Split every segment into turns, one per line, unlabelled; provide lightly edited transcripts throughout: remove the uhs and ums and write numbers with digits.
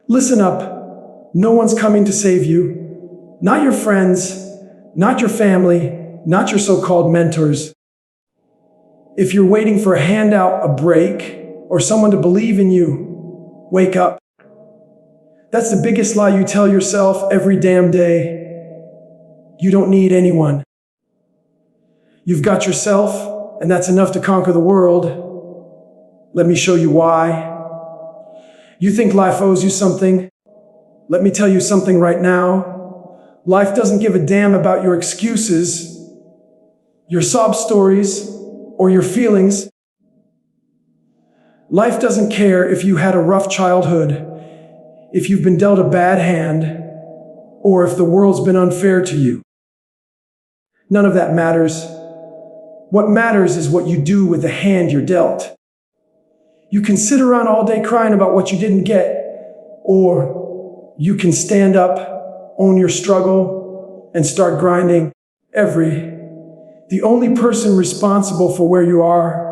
Listen up. No one's coming to save you. Not your friends, not your family, not your so-called mentors. If you're waiting for a handout, a break, or someone to believe in you, wake up. That's the biggest lie you tell yourself every damn day. You don't need anyone. You've got yourself, and that's enough to conquer the world. Let me show you why. You think life owes you something? Let me tell you something right now. Life doesn't give a damn about your excuses, your sob stories, or your feelings. Life doesn't care if you had a rough childhood, if you've been dealt a bad hand, or if the world's been unfair to you. None of that matters. What matters is what you do with the hand you're dealt. You can sit around all day crying about what you didn't get, or you can stand up, own your struggle, and start grinding. The only person responsible for where you are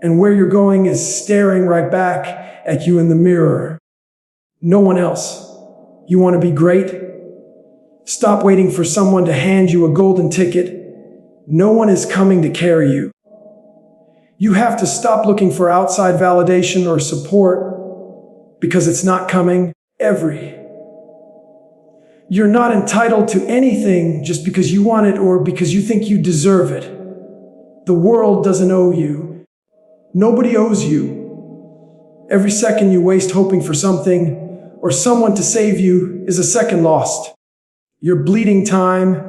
and where you're going is staring right back at you in the mirror. No one else. You want to be great? Stop waiting for someone to hand you a golden ticket. No one is coming to carry you. You have to stop looking for outside validation or support because it's not coming. You're not entitled to anything just because you want it or because you think you deserve it. The world doesn't owe you. Nobody owes you. Every second you waste hoping for something or someone to save you is a second lost. You're bleeding time,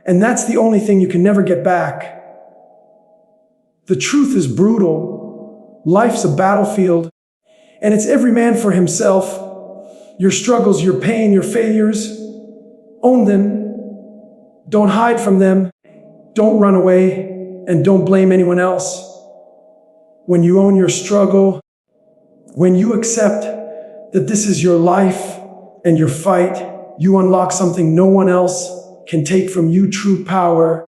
and that's the only thing you can never get back. The truth is brutal. Life's a battlefield, and it's every man for himself. Your struggles, your pain, your failures, own them. Don't hide from them. Don't run away, and don't blame anyone else. When you own your struggle, when you accept that this is your life and your fight, you unlock something no one else can take from you: true power.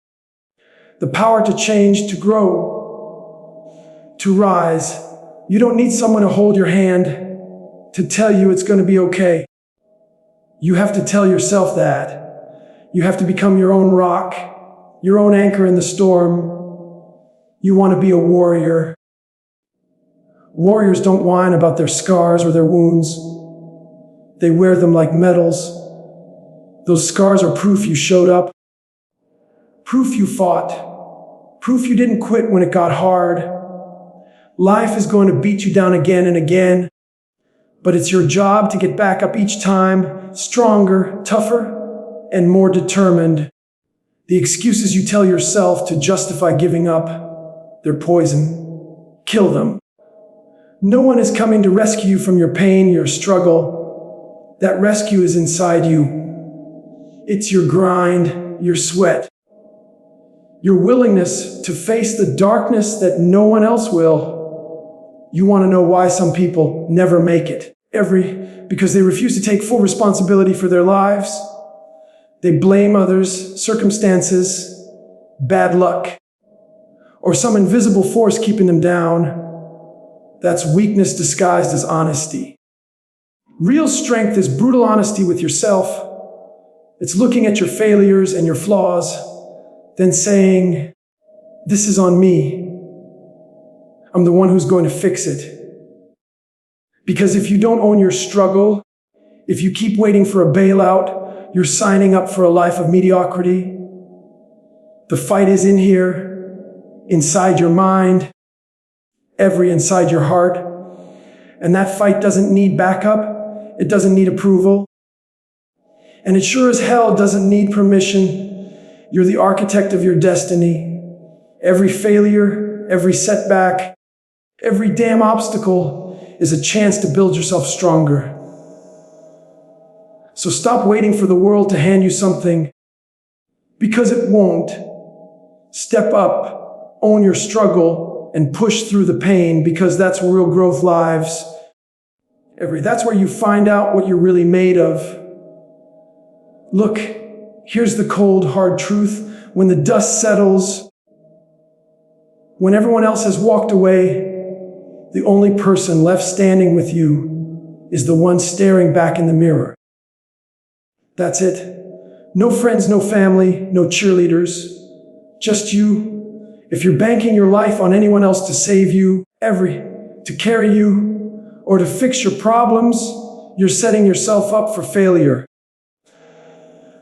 The power to change, to grow, to rise. You don't need someone to hold your hand, to tell you it's going to be okay. You have to tell yourself that. You have to become your own rock, your own anchor in the storm. You want to be a warrior. Warriors don't whine about their scars or their wounds. They wear them like medals. Those scars are proof you showed up, proof you fought, proof you didn't quit when it got hard. Life is going to beat you down again and again, but it's your job to get back up each time, stronger, tougher, and more determined. The excuses you tell yourself to justify giving up, they're poison. Kill them. No one is coming to rescue you from your pain, your struggle. That rescue is inside you. It's your grind, your sweat, your willingness to face the darkness that no one else will. You want to know why some people never make it? Because they refuse to take full responsibility for their lives. They blame others, circumstances, bad luck, or some invisible force keeping them down. That's weakness disguised as honesty. Real strength is brutal honesty with yourself. It's looking at your failures and your flaws, then saying, "This is on me. I'm the one who's going to fix it." Because if you don't own your struggle, if you keep waiting for a bailout, you're signing up for a life of mediocrity. The fight is in here, inside your mind, inside your heart. And that fight doesn't need backup. It doesn't need approval. And it sure as hell doesn't need permission. You're the architect of your destiny. Every failure, every setback, every damn obstacle is a chance to build yourself stronger. So stop waiting for the world to hand you something, because it won't. Step up, own your struggle, and push through the pain, because that's where real growth lives. That's where you find out what you're really made of. Look, here's the cold, hard truth. When the dust settles, when everyone else has walked away, the only person left standing with you is the one staring back in the mirror. That's it. No friends, no family, no cheerleaders. Just you. If you're banking your life on anyone else to save you, to carry you, or to fix your problems, you're setting yourself up for failure.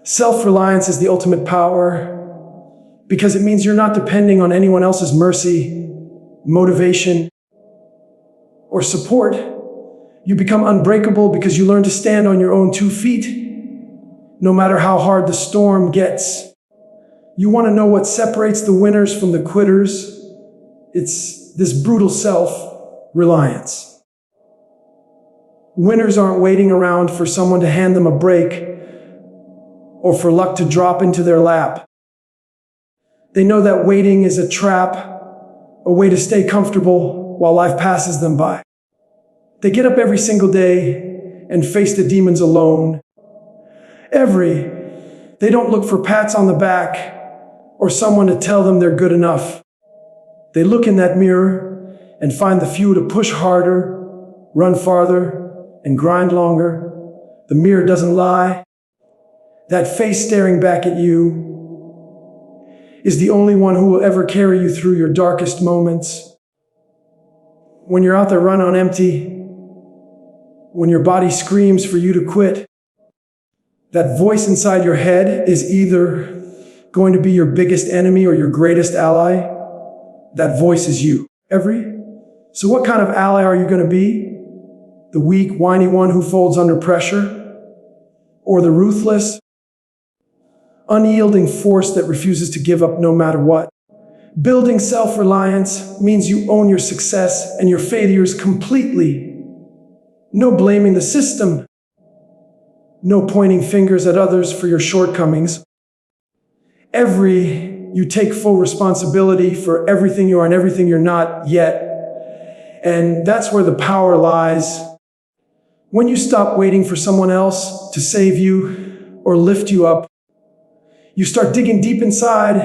Self-reliance is the ultimate power because it means you're not depending on anyone else's mercy, motivation, or support. You become unbreakable because you learn to stand on your own 2 feet, no matter how hard the storm gets. You want to know what separates the winners from the quitters? It's this brutal self-reliance. Winners aren't waiting around for someone to hand them a break or for luck to drop into their lap. They know that waiting is a trap, a way to stay comfortable while life passes them by. They get up every single day and face the demons alone. They don't look for pats on the back or someone to tell them they're good enough. They look in that mirror and find the fuel to push harder, run farther, and grind longer. The mirror doesn't lie. That face staring back at you is the only one who will ever carry you through your darkest moments. When you're out there run on empty, when your body screams for you to quit, that voice inside your head is either going to be your biggest enemy or your greatest ally. That voice is you. So what kind of ally are you going to be? The weak, whiny one who folds under pressure? Or the ruthless, unyielding force that refuses to give up no matter what? Building self-reliance means you own your success and your failures completely. No blaming the system. No pointing fingers at others for your shortcomings. You take full responsibility for everything you are and everything you're not yet. And that's where the power lies. When you stop waiting for someone else to save you or lift you up, you start digging deep inside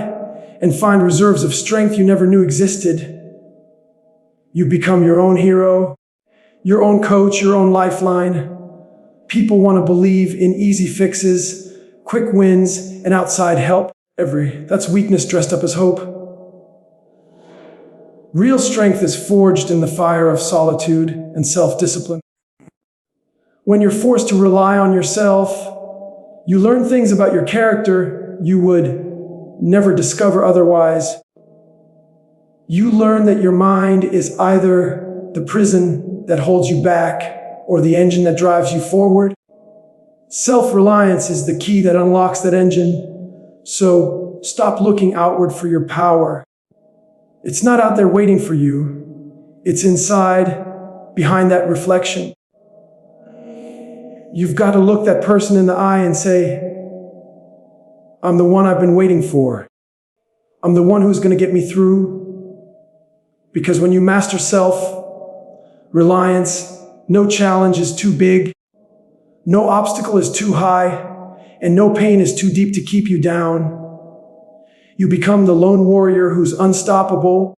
and find reserves of strength you never knew existed. You become your own hero, your own coach, your own lifeline. People want to believe in easy fixes, quick wins, and outside help. That's weakness dressed up as hope. Real strength is forged in the fire of solitude and self-discipline. When you're forced to rely on yourself, you learn things about your character you would never discover otherwise. You learn that your mind is either the prison that holds you back or the engine that drives you forward. Self-reliance is the key that unlocks that engine. So stop looking outward for your power. It's not out there waiting for you. It's inside, behind that reflection. You've got to look that person in the eye and say, I'm the one I've been waiting for. I'm the one who's going to get me through. Because when you master self-reliance, no challenge is too big, no obstacle is too high, and no pain is too deep to keep you down. You become the lone warrior who's unstoppable,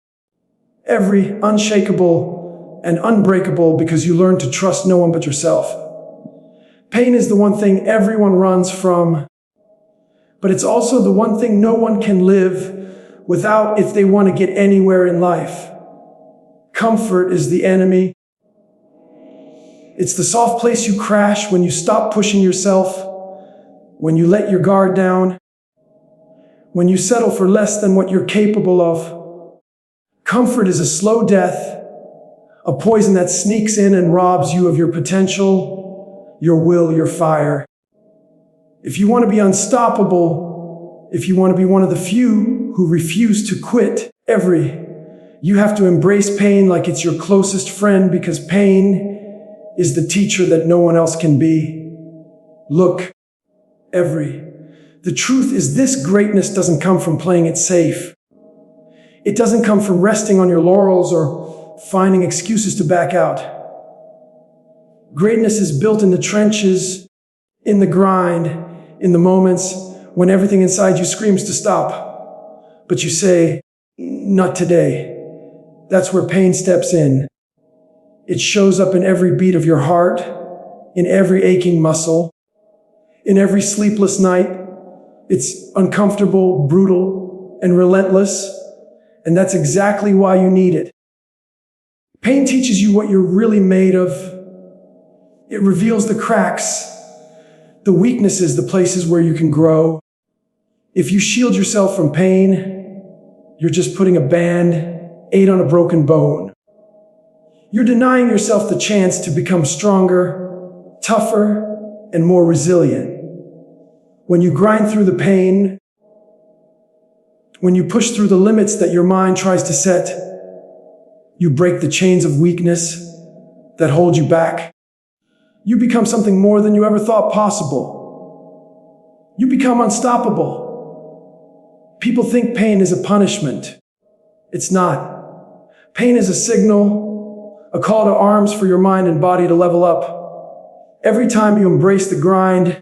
unshakable, and unbreakable because you learn to trust no one but yourself. Pain is the one thing everyone runs from, but it's also the one thing no one can live without if they want to get anywhere in life. Comfort is the enemy. It's the soft place you crash when you stop pushing yourself, when you let your guard down, when you settle for less than what you're capable of. Comfort is a slow death, a poison that sneaks in and robs you of your potential, your will, your fire. If you want to be unstoppable, if you want to be one of the few who refuse to quit, you have to embrace pain like it's your closest friend because pain is the teacher that no one else can be. Look, the truth is this: greatness doesn't come from playing it safe. It doesn't come from resting on your laurels or finding excuses to back out. Greatness is built in the trenches, in the grind, in the moments when everything inside you screams to stop. But you say, not today. That's where pain steps in. It shows up in every beat of your heart, in every aching muscle, in every sleepless night. It's uncomfortable, brutal, and relentless, and that's exactly why you need it. Pain teaches you what you're really made of. It reveals the cracks, the weaknesses, the places where you can grow. If you shield yourself from pain, you're just putting a band-aid on a broken bone. You're denying yourself the chance to become stronger, tougher, and more resilient. When you grind through the pain, when you push through the limits that your mind tries to set, you break the chains of weakness that hold you back. You become something more than you ever thought possible. You become unstoppable. People think pain is a punishment. It's not. Pain is a signal, a call to arms for your mind and body to level up. Every time you embrace the grind,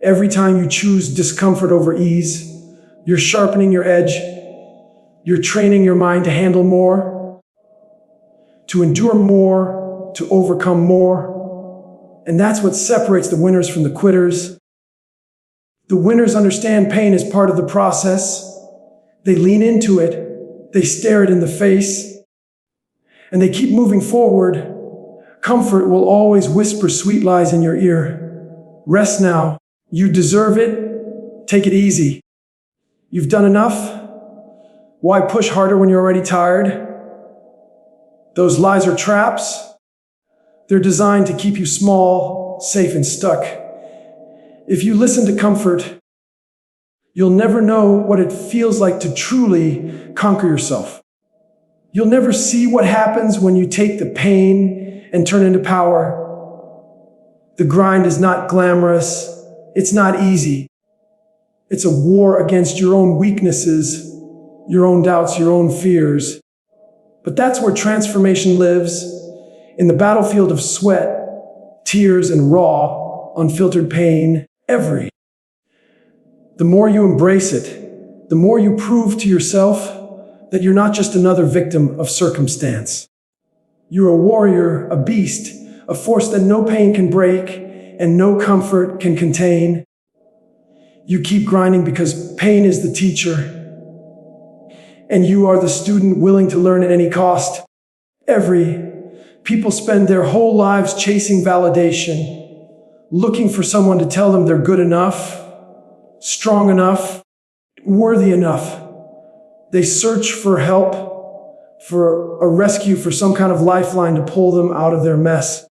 every time you choose discomfort over ease, you're sharpening your edge. You're training your mind to handle more, to endure more, to overcome more. And that's what separates the winners from the quitters. The winners understand pain is part of the process. They lean into it. They stare it in the face. And they keep moving forward. Comfort will always whisper sweet lies in your ear. Rest now. You deserve it. Take it easy. You've done enough. Why push harder when you're already tired? Those lies are traps. They're designed to keep you small, safe, and stuck. If you listen to comfort, you'll never know what it feels like to truly conquer yourself. You'll never see what happens when you take the pain and turn into power. The grind is not glamorous. It's not easy. It's a war against your own weaknesses, your own doubts, your own fears. But that's where transformation lives, in the battlefield of sweat, tears, and raw, unfiltered pain. The more you embrace it, the more you prove to yourself that you're not just another victim of circumstance. You're a warrior, a beast, a force that no pain can break and no comfort can contain. You keep grinding because pain is the teacher, and you are the student willing to learn at any cost. People spend their whole lives chasing validation, looking for someone to tell them they're good enough, strong enough, worthy enough. They search for help, for a rescue, for some kind of lifeline to pull them out of their mess.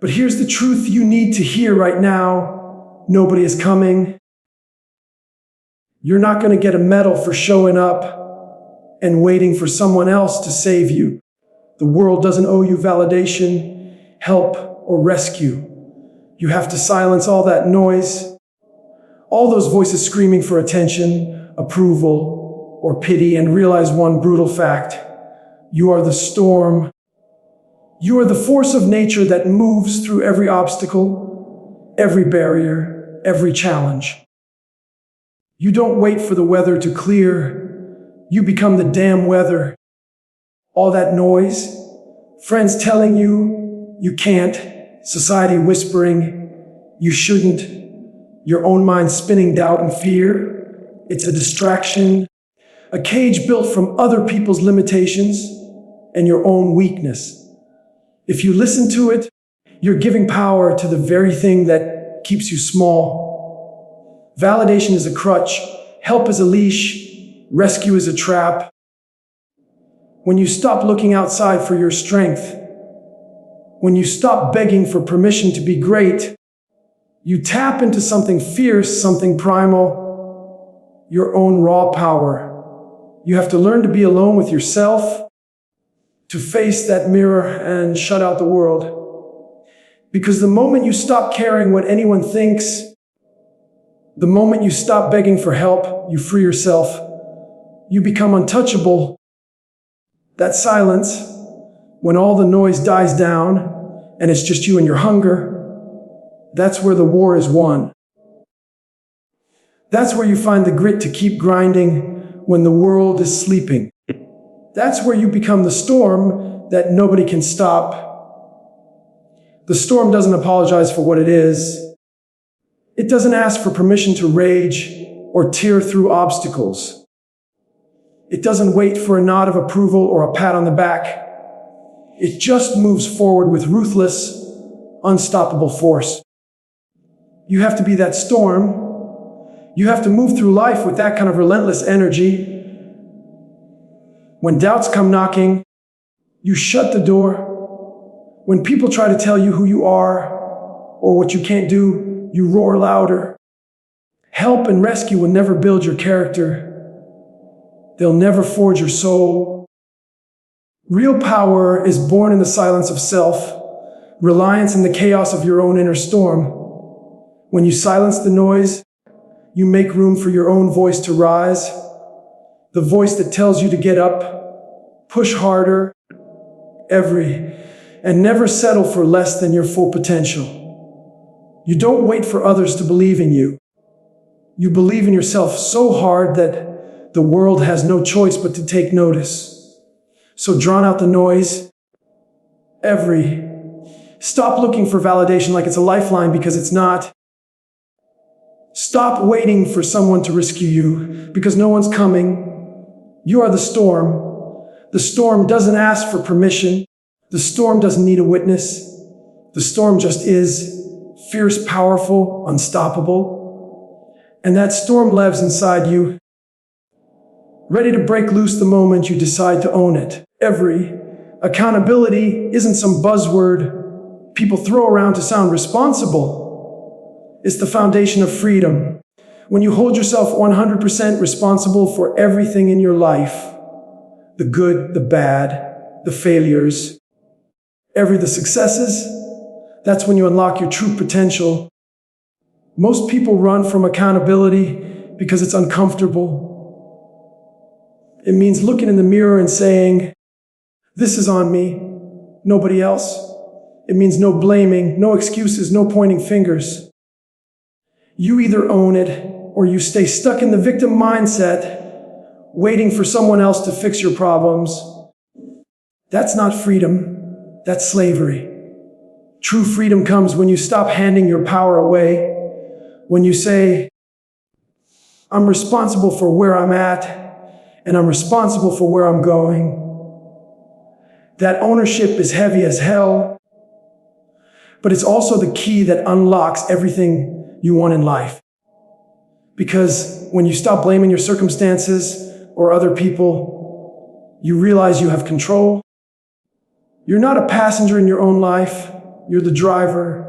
But here's the truth you need to hear right now. Nobody is coming. You're not going to get a medal for showing up and waiting for someone else to save you. The world doesn't owe you validation, help, or rescue. You have to silence all that noise, all those voices screaming for attention, approval, or pity, and realize one brutal fact. You are the storm. You are the force of nature that moves through every obstacle, every barrier, every challenge. You don't wait for the weather to clear. You become the damn weather. All that noise, friends telling you you can't, society whispering you shouldn't, your own mind spinning doubt and fear. It's a distraction, a cage built from other people's limitations and your own weakness. If you listen to it, you're giving power to the very thing that keeps you small. Validation is a crutch, help is a leash, rescue is a trap. When you stop looking outside for your strength, when you stop begging for permission to be great, you tap into something fierce, something primal, your own raw power. You have to learn to be alone with yourself, to face that mirror and shut out the world. Because the moment you stop caring what anyone thinks, the moment you stop begging for help, you free yourself. You become untouchable. That silence, when all the noise dies down and it's just you and your hunger, that's where the war is won. That's where you find the grit to keep grinding when the world is sleeping. That's where you become the storm that nobody can stop. The storm doesn't apologize for what it is. It doesn't ask for permission to rage or tear through obstacles. It doesn't wait for a nod of approval or a pat on the back. It just moves forward with ruthless, unstoppable force. You have to be that storm. You have to move through life with that kind of relentless energy. When doubts come knocking, you shut the door. When people try to tell you who you are or what you can't do, you roar louder. Help and rescue will never build your character. They'll never forge your soul. Real power is born in the silence of self-reliance in the chaos of your own inner storm. When you silence the noise, you make room for your own voice to rise, the voice that tells you to get up, push harder, and never settle for less than your full potential. You don't wait for others to believe in you. You believe in yourself so hard that the world has no choice but to take notice. So drown out the noise. Stop looking for validation like it's a lifeline because it's not. Stop waiting for someone to rescue you because no one's coming. You are the storm. The storm doesn't ask for permission. The storm doesn't need a witness. The storm just is, fierce, powerful, unstoppable. And that storm lives inside you, ready to break loose the moment you decide to own it. Accountability isn't some buzzword people throw around to sound responsible. It's the foundation of freedom. When you hold yourself 100% responsible for everything in your life, the good, the bad, the failures, the successes, that's when you unlock your true potential. Most people run from accountability because it's uncomfortable. It means looking in the mirror and saying, "This is on me, nobody else." It means no blaming, no excuses, no pointing fingers. You either own it or you stay stuck in the victim mindset, waiting for someone else to fix your problems. That's not freedom, that's slavery. True freedom comes when you stop handing your power away, when you say, "I'm responsible for where I'm at, and I'm responsible for where I'm going." That ownership is heavy as hell, but it's also the key that unlocks everything you want in life. Because when you stop blaming your circumstances or other people, you realize you have control. You're not a passenger in your own life, you're the driver.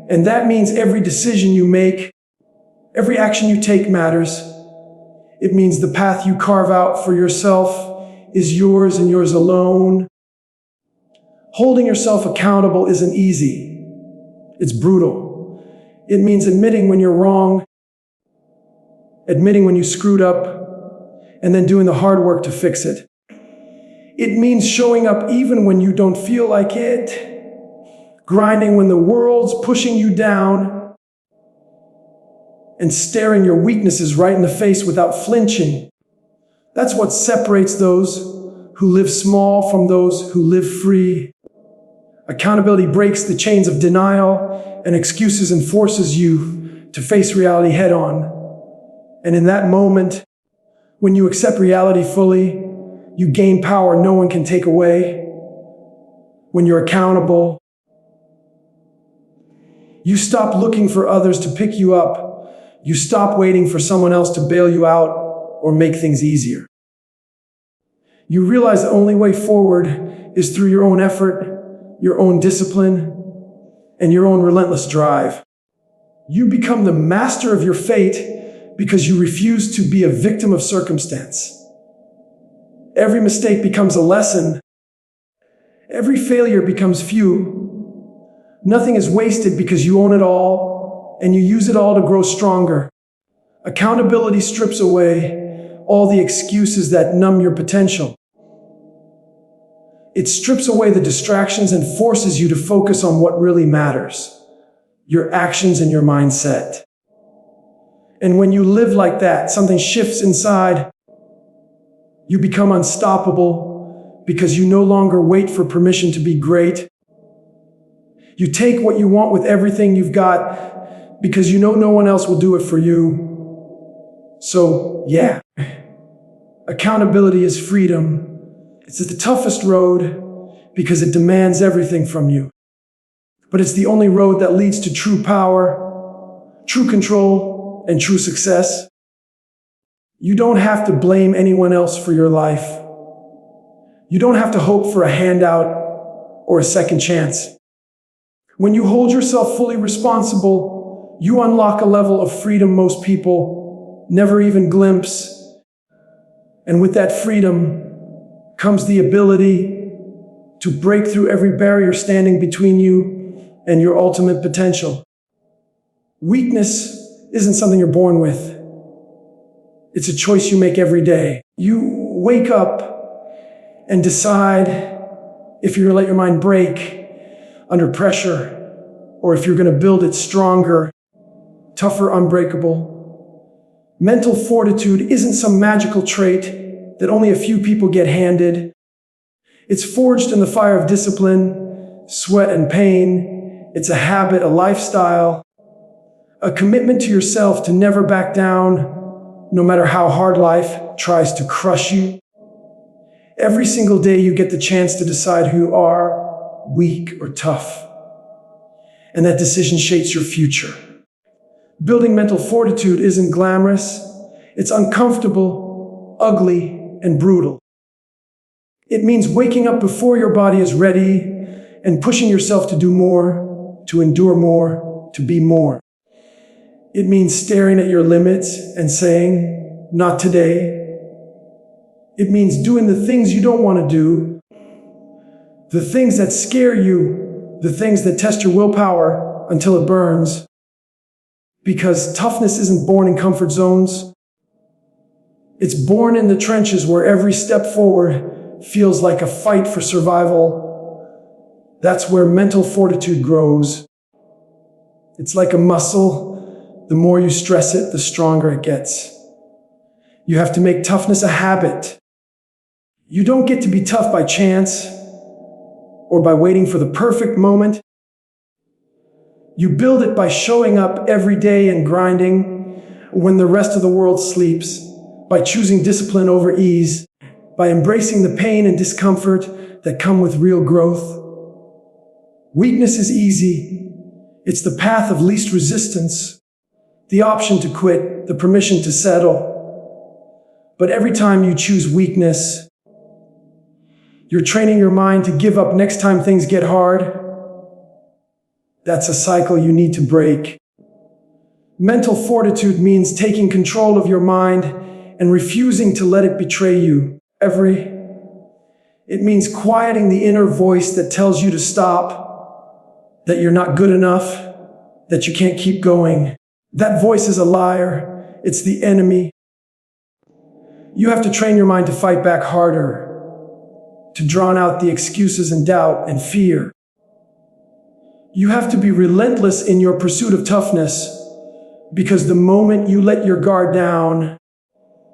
And that means every decision you make, every action you take matters. It means the path you carve out for yourself is yours and yours alone. Holding yourself accountable isn't easy. It's brutal. It means admitting when you're wrong, admitting when you screwed up, and then doing the hard work to fix it. It means showing up even when you don't feel like it, grinding when the world's pushing you down, and staring your weaknesses right in the face without flinching. That's what separates those who live small from those who live free. Accountability breaks the chains of denial and excuses and forces you to face reality head on. And in that moment, when you accept reality fully, you gain power no one can take away. When you're accountable, you stop looking for others to pick you up. You stop waiting for someone else to bail you out or make things easier. You realize the only way forward is through your own effort, your own discipline, and your own relentless drive. You become the master of your fate because you refuse to be a victim of circumstance. Every mistake becomes a lesson. Every failure becomes few. Nothing is wasted because you own it all, and you use it all to grow stronger. Accountability strips away all the excuses that numb your potential. It strips away the distractions and forces you to focus on what really matters, your actions and your mindset. And when you live like that, something shifts inside. You become unstoppable because you no longer wait for permission to be great. You take what you want with everything you've got because you know no one else will do it for you. So, yeah, accountability is freedom. It's the toughest road because it demands everything from you. But it's the only road that leads to true power, true control, and true success. You don't have to blame anyone else for your life. You don't have to hope for a handout or a second chance. When you hold yourself fully responsible, you unlock a level of freedom most people never even glimpse. And with that freedom comes the ability to break through every barrier standing between you and your ultimate potential. Weakness isn't something you're born with. It's a choice you make every day. You wake up and decide if you're going to let your mind break under pressure or if you're going to build it stronger, tougher, unbreakable. Mental fortitude isn't some magical trait that only a few people get handed. It's forged in the fire of discipline, sweat, and pain. It's a habit, a lifestyle, a commitment to yourself to never back down, no matter how hard life tries to crush you. Every single day you get the chance to decide who you are, weak or tough. And that decision shapes your future. Building mental fortitude isn't glamorous. It's uncomfortable, ugly, and brutal. It means waking up before your body is ready and pushing yourself to do more, to endure more, to be more. It means staring at your limits and saying, not today. It means doing the things you don't want to do, the things that scare you, the things that test your willpower until it burns. Because toughness isn't born in comfort zones. It's born in the trenches where every step forward feels like a fight for survival. That's where mental fortitude grows. It's like a muscle. The more you stress it, the stronger it gets. You have to make toughness a habit. You don't get to be tough by chance or by waiting for the perfect moment. You build it by showing up every day and grinding when the rest of the world sleeps, by choosing discipline over ease, by embracing the pain and discomfort that come with real growth. Weakness is easy. It's the path of least resistance, the option to quit, the permission to settle. But every time you choose weakness, you're training your mind to give up next time things get hard. That's a cycle you need to break. Mental fortitude means taking control of your mind and refusing to let it betray you. It means quieting the inner voice that tells you to stop, that you're not good enough, that you can't keep going. That voice is a liar. It's the enemy. You have to train your mind to fight back harder, to drown out the excuses and doubt and fear. You have to be relentless in your pursuit of toughness, because the moment you let your guard down,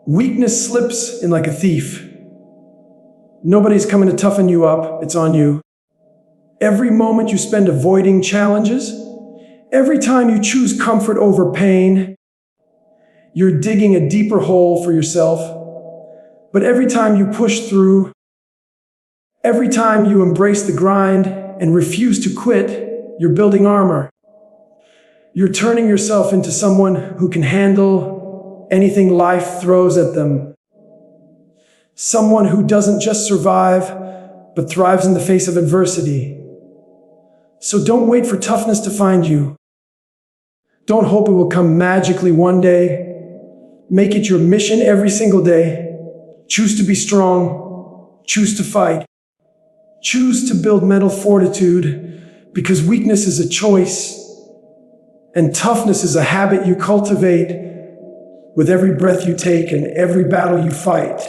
weakness slips in like a thief. Nobody's coming to toughen you up, it's on you. Every moment you spend avoiding challenges, every time you choose comfort over pain, you're digging a deeper hole for yourself. But every time you push through, every time you embrace the grind and refuse to quit, you're building armor. You're turning yourself into someone who can handle anything life throws at them. Someone who doesn't just survive, but thrives in the face of adversity. So don't wait for toughness to find you. Don't hope it will come magically one day. Make it your mission every single day. Choose to be strong. Choose to fight. Choose to build mental fortitude, because weakness is a choice, and toughness is a habit you cultivate with every breath you take and every battle you fight.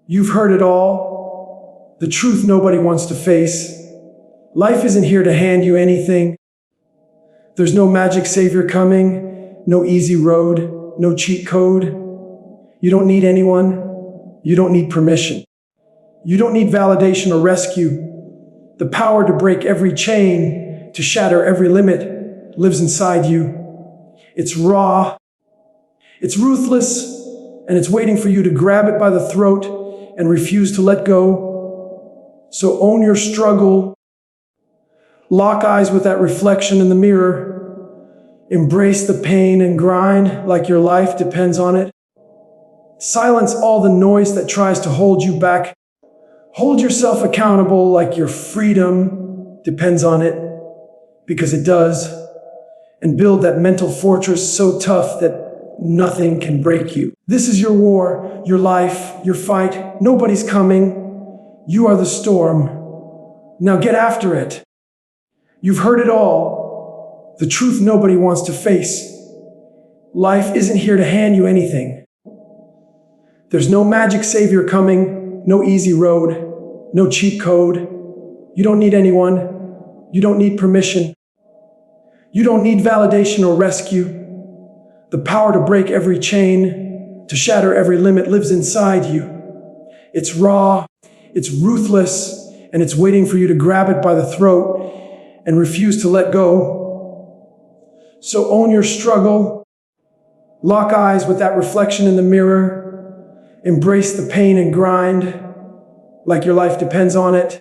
You've heard it all, the truth nobody wants to face. Life isn't here to hand you anything. There's no magic savior coming, no easy road, no cheat code. You don't need anyone. You don't need permission. You don't need validation or rescue. The power to break every chain to shatter every limit lives inside you. It's raw, it's ruthless, and it's waiting for you to grab it by the throat and refuse to let go. So own your struggle. Lock eyes with that reflection in the mirror. Embrace the pain and grind like your life depends on it. Silence all the noise that tries to hold you back. Hold yourself accountable like your freedom depends on it, because it does. And build that mental fortress so tough that nothing can break you. This is your war, your life, your fight. Nobody's coming. You are the storm. Now get after it. You've heard it all. The truth nobody wants to face. Life isn't here to hand you anything. There's no magic savior coming, no easy road, no cheat code. You don't need anyone. You don't need permission. You don't need validation or rescue. The power to break every chain, to shatter every limit lives inside you. It's raw, it's ruthless, and it's waiting for you to grab it by the throat and refuse to let go. So own your struggle. Lock eyes with that reflection in the mirror. Embrace the pain and grind like your life depends on it.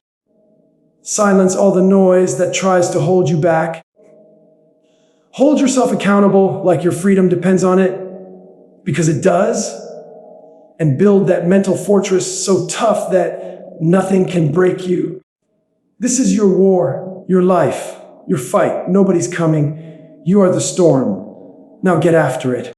Silence all the noise that tries to hold you back. Hold yourself accountable like your freedom depends on it, because it does. And build that mental fortress so tough that nothing can break you. This is your war, your life, your fight. Nobody's coming. You are the storm. Now get after it.